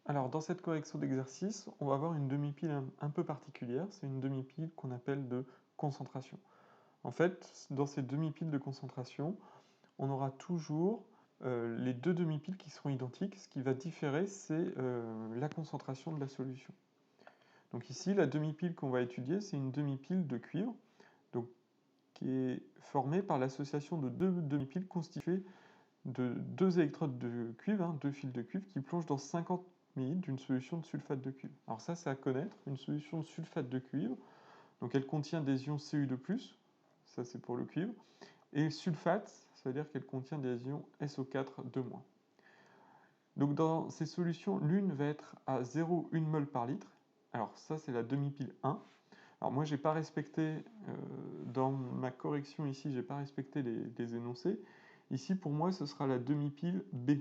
Alors, dans cette correction d'exercice, on va avoir une demi-pile un peu particulière. C'est une demi-pile qu'on appelle de concentration. En fait, dans ces demi-piles de concentration, on aura toujours les deux demi-piles qui seront identiques. Ce qui va différer, c'est la concentration de la solution. Donc ici, la demi-pile qu'on va étudier, c'est une demi-pile de cuivre, donc, qui est formée par l'association de deux demi-piles constituées de deux électrodes de cuivre, deux fils de cuivre, qui plongent dans 50 ml d'une solution de sulfate de cuivre. Alors ça, c'est à connaître, une solution de sulfate de cuivre, donc elle contient des ions Cu2+, ça c'est pour le cuivre, et sulfate, ça veut dire qu'elle contient des ions SO4 2-. Donc dans ces solutions, l'une va être à 0,1 mol par litre, alors ça c'est la demi-pile 1. Alors moi j'ai pas respecté, dans ma correction ici, j'ai pas respecté les énoncés. Ici pour moi ce sera la demi-pile B.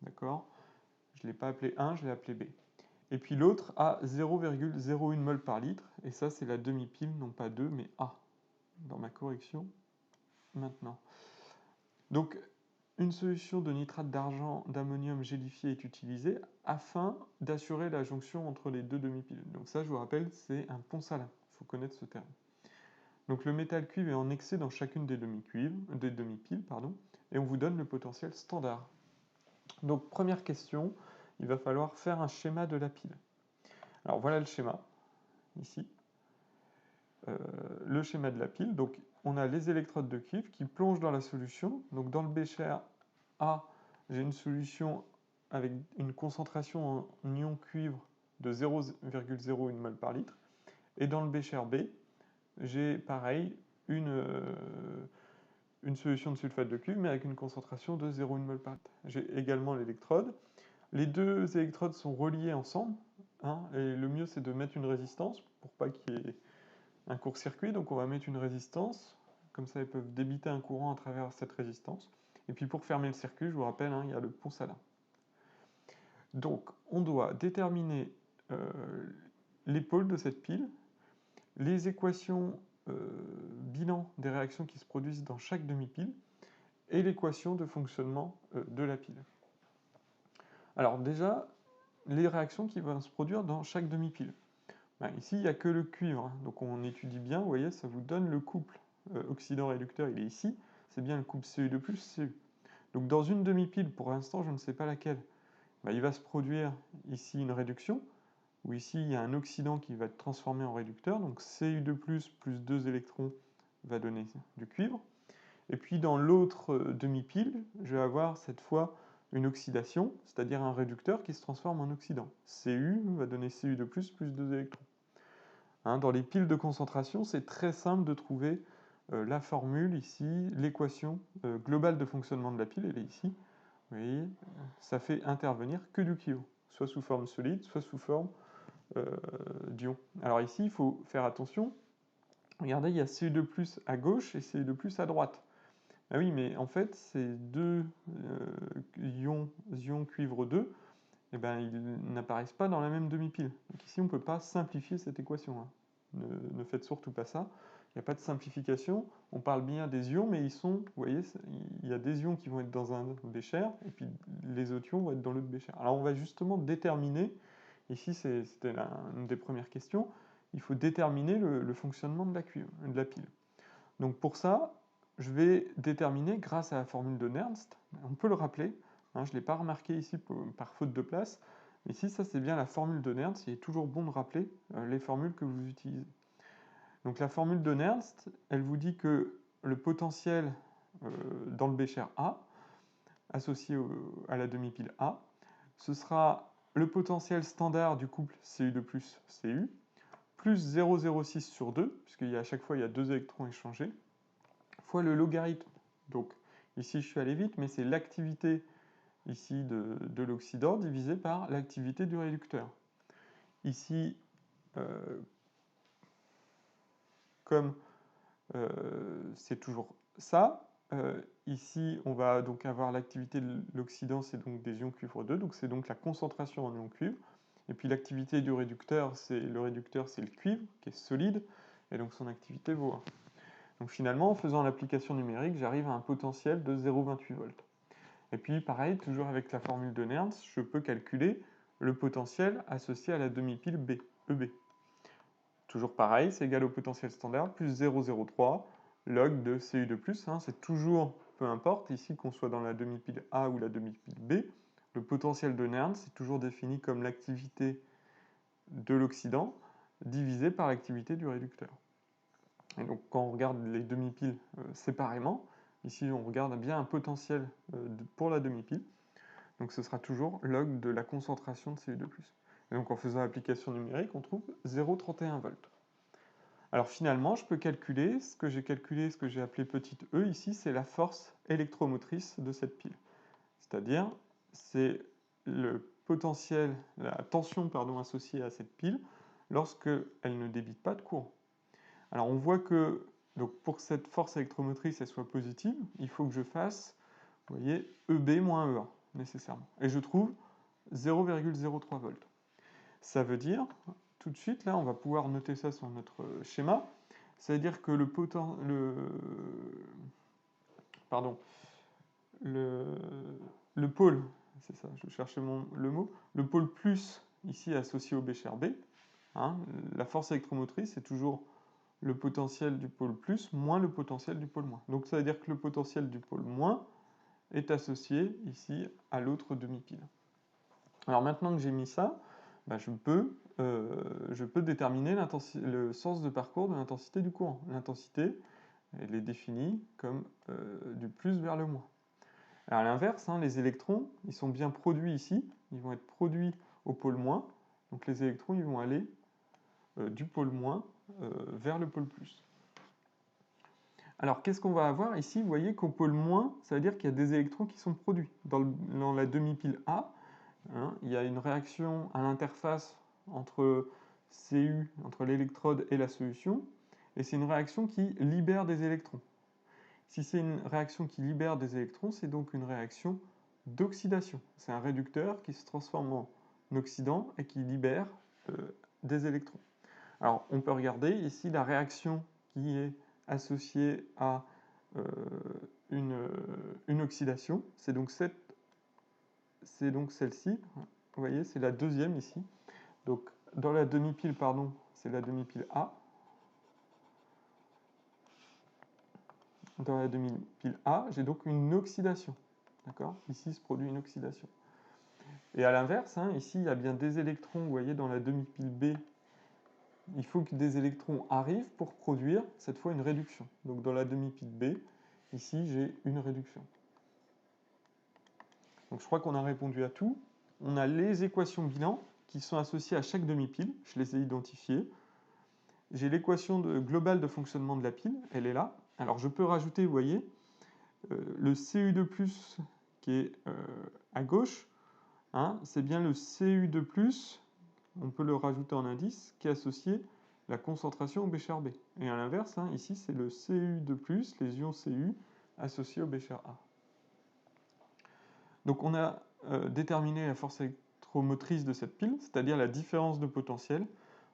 D'accord? Je ne l'ai pas appelé 1, je l'ai appelé B. Et puis l'autre à 0,01 mol par litre, et ça c'est la demi-pile, non pas 2, mais A, dans ma correction maintenant. Donc une solution de nitrate d'argent d'ammonium gélifié est utilisée afin d'assurer la jonction entre les deux demi-piles. Donc ça, je vous rappelle, c'est un pont salin, il faut connaître ce terme. Donc le métal cuivre est en excès dans chacune des demi-piles, et on vous donne le potentiel standard. Donc première question, il va falloir faire un schéma de la pile. Alors voilà le schéma, ici. Le schéma de la pile, donc on a les électrodes de cuivre qui plongent dans la solution. Donc dans le bécher A, j'ai une solution avec une concentration en ion cuivre de 0,01 mol par litre. Et dans le bécher B, j'ai pareil une solution de sulfate de cuivre, mais avec une concentration de 0,1 mol par litre. J'ai également l'électrode. Les deux électrodes sont reliées ensemble, et le mieux c'est de mettre une résistance pour pas qu'il y ait un court-circuit. Donc on va mettre une résistance, comme ça ils peuvent débiter un courant à travers cette résistance. Et puis pour fermer le circuit, je vous rappelle, il y a le pont salin. Donc on doit déterminer les pôles de cette pile, les équations bilan des réactions qui se produisent dans chaque demi-pile, et l'équation de fonctionnement de la pile. Alors déjà, les réactions qui vont se produire dans chaque demi-pile. Ici, il n'y a que le cuivre, donc on étudie bien, vous voyez, ça vous donne le couple oxydant-réducteur, il est ici, c'est bien le couple Cu2+, Cu. Donc dans une demi-pile, pour l'instant, je ne sais pas laquelle, il va se produire ici une réduction, où ici il y a un oxydant qui va être transformé en réducteur, donc Cu2+, plus 2 électrons va donner du cuivre. Et puis dans l'autre demi-pile, je vais avoir cette fois une oxydation, c'est-à-dire un réducteur qui se transforme en oxydant. Cu va donner Cu2+, plus 2 électrons. Dans les piles de concentration, c'est très simple de trouver la formule ici, l'équation globale de fonctionnement de la pile, elle est ici. Vous voyez, ça fait intervenir que du cuivre, soit sous forme solide, soit sous forme d'ion. Alors ici, il faut faire attention. Regardez, il y a Cu2+ à gauche et Cu2+ à droite. Ah oui, mais en fait, ces deux ions cuivre 2, ils n'apparaissent pas dans la même demi-pile. Donc ici, on ne peut pas simplifier cette équation. Ne faites surtout pas ça. Il n'y a pas de simplification. On parle bien des ions, mais ils sont, vous voyez, il y a des ions qui vont être dans un bécher, et puis les autres ions vont être dans l'autre bécher. Alors on va justement déterminer, ici c'était une des premières questions, il faut déterminer le fonctionnement de la pile. Donc pour ça, je vais déterminer, grâce à la formule de Nernst, on peut le rappeler, je ne l'ai pas remarqué ici par faute de place, mais ici ça c'est bien la formule de Nernst, il est toujours bon de rappeler les formules que vous utilisez. Donc la formule de Nernst, elle vous dit que le potentiel dans le bécher A, associé à la demi-pile A, ce sera le potentiel standard du couple Cu2+, Cu, plus 0,06 sur 2, puisqu'à chaque fois il y a 2 électrons échangés, fois le logarithme. Donc ici je suis allé vite, mais c'est l'activité ici de l'oxydant divisé par l'activité du réducteur. Ici, comme c'est toujours ça, ici on va donc avoir l'activité de l'oxydant, c'est donc des ions cuivre 2, donc c'est donc la concentration en ions cuivre. Et puis l'activité du réducteur, c'est le cuivre, qui est solide, et donc son activité vaut 1. Donc finalement, en faisant l'application numérique, j'arrive à un potentiel de 0,28 volts. Et puis pareil, toujours avec la formule de Nernst, je peux calculer le potentiel associé à la demi-pile B, EB. Toujours pareil, c'est égal au potentiel standard plus 0,03 log de Cu de plus. Hein, c'est toujours, peu importe, ici qu'on soit dans la demi-pile A ou la demi-pile B, le potentiel de Nernst est toujours défini comme l'activité de l'oxydant divisé par l'activité du réducteur. Et donc quand on regarde les demi-piles séparément, ici on regarde bien un potentiel pour la demi-pile, donc ce sera toujours log de la concentration de Cu2+. Et donc en faisant l'application numérique, on trouve 0,31 volts. Alors finalement, je peux calculer, ce que j'ai appelé petite e ici, c'est la force électromotrice de cette pile. C'est-à-dire, c'est le potentiel, la tension associée à cette pile lorsqu'elle ne débite pas de courant. Alors on voit que donc pour que cette force électromotrice elle soit positive, il faut que je fasse, vous voyez, EB moins E1 nécessairement. Et je trouve 0,03 volts. Ça veut dire, tout de suite, là, on va pouvoir noter ça sur notre schéma, ça veut dire que le pôle, c'est ça, je cherchais le mot, le pôle plus, ici associé au B cher B, hein, la force électromotrice, c'est toujours le potentiel du pôle plus moins le potentiel du pôle moins. Donc ça veut dire que le potentiel du pôle moins est associé ici à l'autre demi-pile. Alors maintenant que j'ai mis ça, bah, je peux déterminer le sens de parcours de l'intensité du courant. L'intensité, elle est définie comme du plus vers le moins. Alors à l'inverse, hein, les électrons, ils sont bien produits ici, ils vont être produits au pôle moins, donc les électrons, ils vont aller du pôle moins vers le pôle plus. Alors qu'est-ce qu'on va avoir ici? Vous voyez qu'au pôle moins, ça veut dire qu'il y a des électrons qui sont produits. Dans la demi-pile A, hein, il y a une réaction à l'interface entre Cu, entre l'électrode et la solution, et c'est une réaction qui libère des électrons. Si c'est une réaction qui libère des électrons, c'est donc une réaction d'oxydation. C'est un réducteur qui se transforme en oxydant et qui libère des électrons. Alors on peut regarder ici la réaction qui est associée à une oxydation, c'est donc celle-ci, vous voyez, c'est la deuxième ici. Donc dans la demi-pile, pardon, c'est la demi-pile A. Dans la demi-pile A, j'ai donc une oxydation. D'accord? Ici se produit une oxydation. Et à l'inverse, hein, ici il y a bien des électrons, vous voyez, dans la demi-pile B, il faut que des électrons arrivent pour produire cette fois une réduction. Donc dans la demi-pile B, ici j'ai une réduction. Donc je crois qu'on a répondu à tout. On a les équations bilan qui sont associées à chaque demi-pile, je les ai identifiées. J'ai l'équation globale de fonctionnement de la pile, elle est là. Alors je peux rajouter, vous voyez, le Cu2+, qui est à gauche, hein, c'est bien le Cu2+, on peut le rajouter en indice, qui est associé à la concentration au B cher B. Et à l'inverse, hein, ici c'est le Cu2+, les ions Cu, associés au B cher A. Donc on a déterminé la force électromotrice de cette pile, c'est-à-dire la différence de potentiel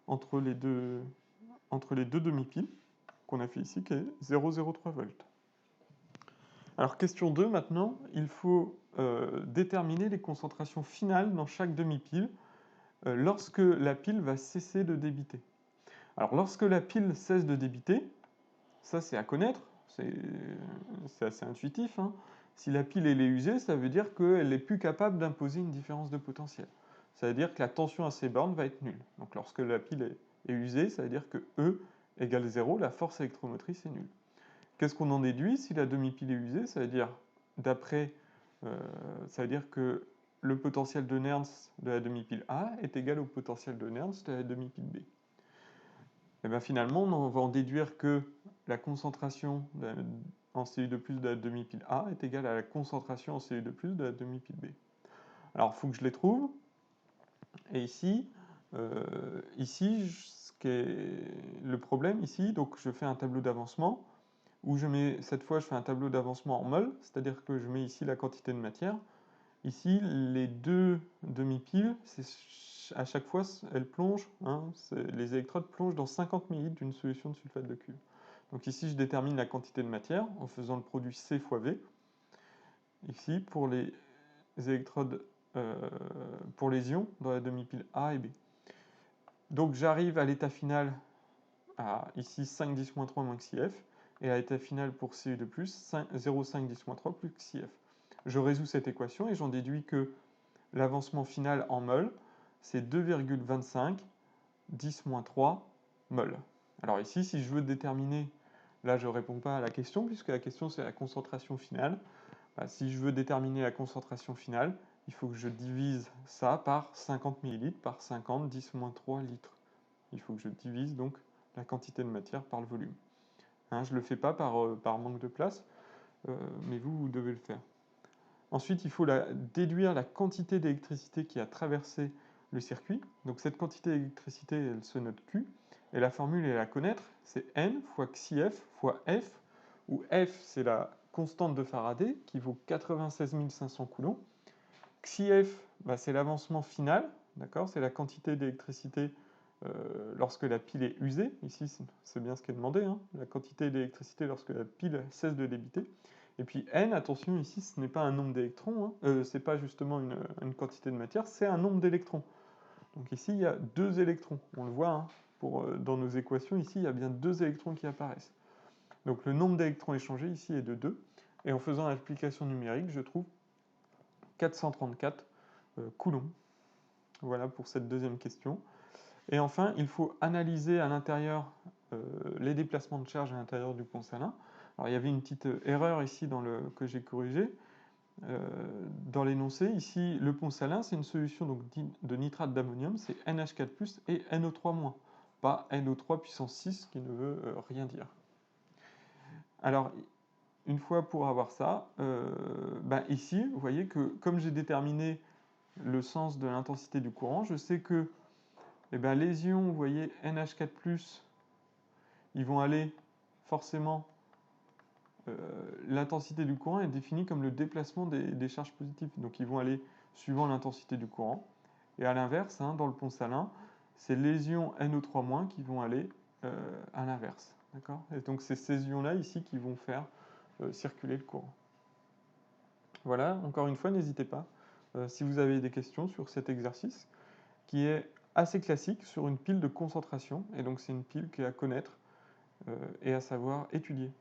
entre les deux demi-piles, qu'on a fait ici, qui est 0,03 volts. Alors question 2 maintenant, il faut déterminer les concentrations finales dans chaque demi-pile lorsque la pile va cesser de débiter. Alors lorsque la pile cesse de débiter, ça c'est à connaître, c'est assez intuitif, hein. Si la pile elle est usée, ça veut dire qu'elle n'est plus capable d'imposer une différence de potentiel. Ça veut dire que la tension à ces bornes va être nulle. Donc lorsque la pile est usée, ça veut dire que E égale 0, la force électromotrice est nulle. Qu'est-ce qu'on en déduit si la demi-pile est usée? Ça veut dire, ça veut dire que le potentiel de Nernst de la demi-pile A est égal au potentiel de Nernst de la demi-pile B. Et bien finalement, on va en déduire que la concentration en Cu2+ de la demi-pile A est égale à la concentration en Cu2+ de la demi-pile B. Alors, il faut que je les trouve. Et ici, ce qui est le problème ici, donc je fais un tableau d'avancement où cette fois je fais un tableau d'avancement en mol, c'est-à-dire que je mets ici la quantité de matière. Ici, les deux demi-piles, à chaque fois, elles plongent, hein, les électrodes plongent dans 50 ml d'une solution de sulfate de cuivre. Donc ici, je détermine la quantité de matière en faisant le produit C fois V. ici pour les électrodes, pour les ions dans la demi-pile A et B. Donc j'arrive à l'état final à ici 5 10-3 moins xi f, et à l'état final pour Cu2+, 0,5 10-3 plus xi f. Je résous cette équation et j'en déduis que l'avancement final en mol, c'est 2,25 10-3 mol. Alors ici, si je veux déterminer, là je ne réponds pas à la question, puisque la question c'est la concentration finale. Bah, si je veux déterminer la concentration finale, il faut que je divise ça par 50 ml par 50 10-3 litres. Il faut que je divise donc la quantité de matière par le volume. Hein, je ne le fais pas par manque de place, mais vous devez le faire. Ensuite, il faut déduire la quantité d'électricité qui a traversé le circuit. Donc cette quantité d'électricité, elle se note Q. Et la formule est à connaître, c'est N fois XIF fois F, où F, c'est la constante de Faraday, qui vaut 96 500 coulombs. XIF, bah, c'est l'avancement final, d'accord, c'est la quantité d'électricité lorsque la pile est usée. Ici, c'est bien ce qui est demandé, hein, la quantité d'électricité lorsque la pile cesse de débiter. Et puis N, attention, ici, ce n'est pas un nombre d'électrons, hein, c'est pas justement une quantité de matière, c'est un nombre d'électrons. Donc ici, il y a 2 électrons. On le voit, hein, dans nos équations, ici, il y a bien 2 électrons qui apparaissent. Donc le nombre d'électrons échangés ici est de 2. Et en faisant l'application numérique, je trouve 434 coulombs. Voilà pour cette deuxième question. Et enfin, il faut analyser à l'intérieur les déplacements de charge à l'intérieur du pont salin. Alors il y avait une petite erreur ici que j'ai corrigée. Dans l'énoncé, ici, le pont salin, c'est une solution donc, de nitrate d'ammonium, c'est NH4+, et NO3-, pas NO3 puissance 6, qui ne veut rien dire. Alors, une fois pour avoir ça, ici, vous voyez que comme j'ai déterminé le sens de l'intensité du courant, je sais que les ions, vous voyez, NH4+, ils vont aller forcément... l'intensité du courant est définie comme le déplacement des charges positives. Donc ils vont aller suivant l'intensité du courant. Et à l'inverse, hein, dans le pont salin, c'est les ions NO3- qui vont aller à l'inverse. D'accord ? Et donc c'est ces ions-là ici qui vont faire circuler le courant. Voilà, encore une fois, n'hésitez pas si vous avez des questions sur cet exercice qui est assez classique sur une pile de concentration. Et donc c'est une pile qui est à connaître et à savoir étudier.